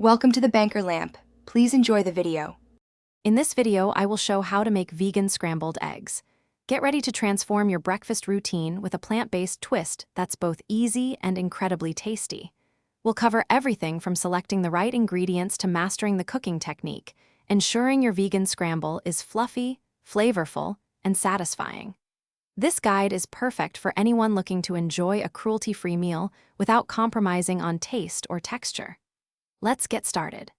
Welcome to the Banker Lamp. Please enjoy the video. In this video, I will show how to make vegan scrambled eggs. Get ready to transform your breakfast routine with a plant-based twist that's both easy and incredibly tasty. We'll cover everything from selecting the right ingredients to mastering the cooking technique, ensuring your vegan scramble is fluffy, flavorful, and satisfying. This guide is perfect for anyone looking to enjoy a cruelty-free meal without compromising on taste or texture. Let's get started.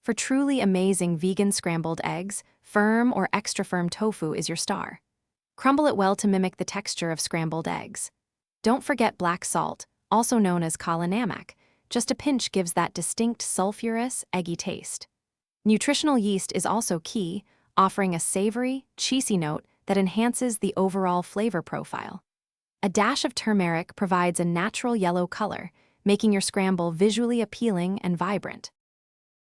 For truly amazing vegan scrambled eggs, firm or extra firm tofu is your star. Crumble it well to mimic the texture of scrambled eggs. Don't forget black salt, also known as kala namak. Just a pinch gives that distinct sulfurous, eggy taste. Nutritional yeast is also key, offering a savory, cheesy note that enhances the overall flavor profile. A dash of turmeric provides a natural yellow color, making your scramble visually appealing and vibrant.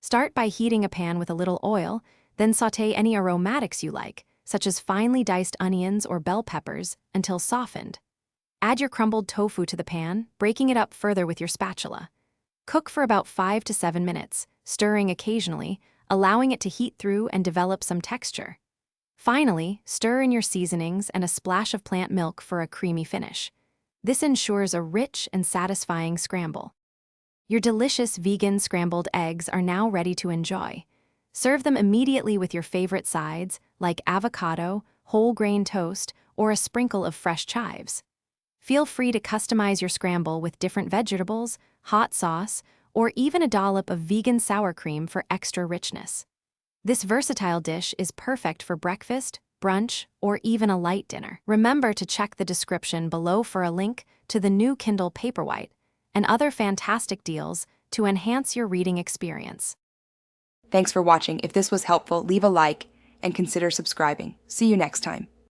Start by heating a pan with a little oil, then sauté any aromatics you like, such as finely diced onions or bell peppers, until softened. Add your crumbled tofu to the pan, breaking it up further with your spatula. Cook for about 5 to 7 minutes, stirring occasionally, allowing it to heat through and develop some texture. Finally, stir in your seasonings and a splash of plant milk for a creamy finish. This ensures a rich and satisfying scramble. Your delicious vegan scrambled eggs are now ready to enjoy. Serve them immediately with your favorite sides, like avocado, whole grain toast, or a sprinkle of fresh chives. Feel free to customize your scramble with different vegetables, hot sauce, or even a dollop of vegan sour cream for extra richness. This versatile dish is perfect for breakfast, brunch, or even a light dinner. Remember to check the description below for a link to the new Kindle Paperwhite and other fantastic deals to enhance your reading experience. Thanks for watching. If this was helpful, leave a like and consider subscribing. See you next time.